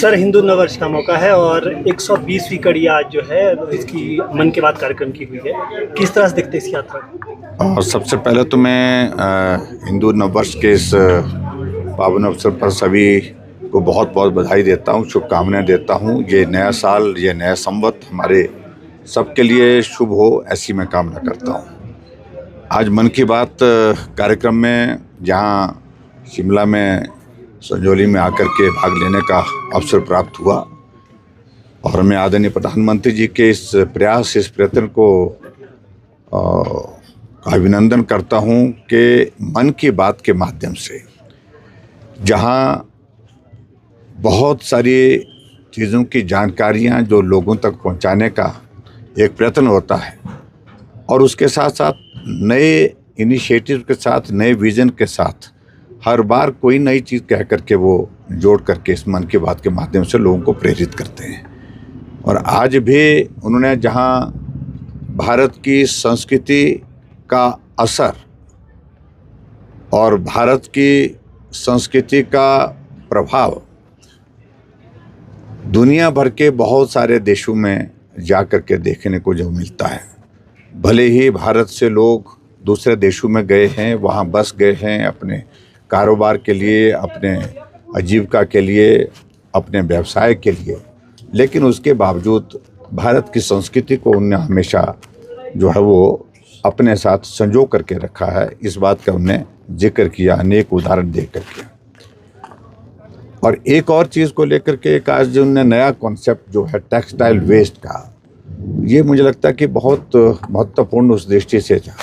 Sir, Hindu नववर्ष का मौका है और 120वीं कड़ी आज जो है इसकी मन की बात कार्यक्रम की हुई है। किस तरह से देखते हैं इस यात्रा को? और सबसे पहले तो मैं हिंदू नववर्ष के इस पावन अवसर पर सभी को बहुत बहुत बधाई देता हूँ, शुभकामनाएं देता हूँ। ये नया साल, ये नया संवत हमारे सबके लिए शुभ हो, ऐसी मैं कामना करता हूँ। आज मन की बात कार्यक्रम में जहाँ शिमला में संजौली में आकर के भाग लेने का अवसर प्राप्त हुआ और मैं आदरणीय प्रधानमंत्री जी के इस प्रयास, इस प्रयत्न को अभिनंदन करता हूं कि मन की बात के माध्यम से जहां बहुत सारी चीज़ों की जानकारियां जो लोगों तक पहुंचाने का एक प्रयत्न होता है और उसके साथ साथ नए इनिशिएटिव के साथ, नए विज़न के साथ हर बार कोई नई चीज़ कह करके वो जोड़ करके इस मन की बात के माध्यम से लोगों को प्रेरित करते हैं। और आज भी उन्होंने जहां भारत की संस्कृति का असर और भारत की संस्कृति का प्रभाव दुनिया भर के बहुत सारे देशों में जा कर के देखने को जो मिलता है, भले ही भारत से लोग दूसरे देशों में गए हैं, वहाँ बस गए हैं अपने कारोबार के लिए, अपने आजीविका के लिए, अपने व्यवसाय के लिए, लेकिन उसके बावजूद भारत की संस्कृति को उनने हमेशा जो है वो अपने साथ संजो करके रखा है। इस बात का उन्हें जिक्र किया, अनेक उदाहरण दे करके। और एक और चीज़ को लेकर के एक आज जो उन्होंने नया कॉन्सेप्ट जो है टेक्सटाइल वेस्ट का, ये मुझे लगता है कि बहुत महत्वपूर्ण उस दृष्टि से था।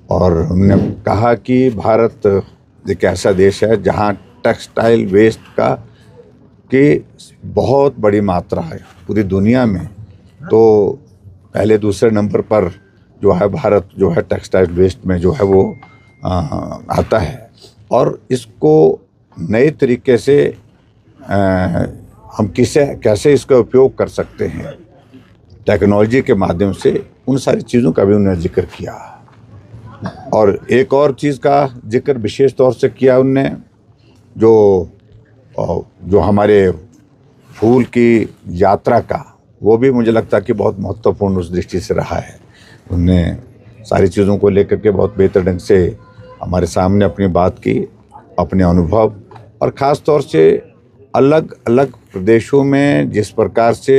और उन्होंने कहा कि भारत एक ऐसा देश है जहाँ टेक्सटाइल वेस्ट का की बहुत बड़ी मात्रा है पूरी दुनिया में। तो पहले दूसरे नंबर पर जो है भारत जो है टेक्सटाइल वेस्ट में जो है वो आता है। और इसको नए तरीके से हम कैसे इसका उपयोग कर सकते हैं टेक्नोलॉजी के माध्यम से, उन सारी चीज़ों का भी उन्होंने जिक्र किया। और एक और चीज़ का जिक्र विशेष तौर से किया उनने, जो हमारे फूल की यात्रा का, वो भी मुझे लगता है कि बहुत महत्वपूर्ण उस दृष्टि से रहा है। उनने सारी चीज़ों को लेकर के बहुत बेहतर ढंग से हमारे सामने अपनी बात की, अपने अनुभव, और ख़ास तौर से अलग अलग प्रदेशों में जिस प्रकार से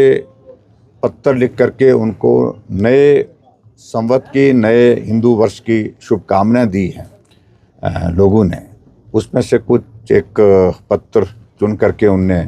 पत्र लिख करके उनको नए संवत की, नए हिंदू वर्ष की शुभकामनाएं दी हैं लोगों ने, उसमें से कुछ एक पत्र चुन करके उनने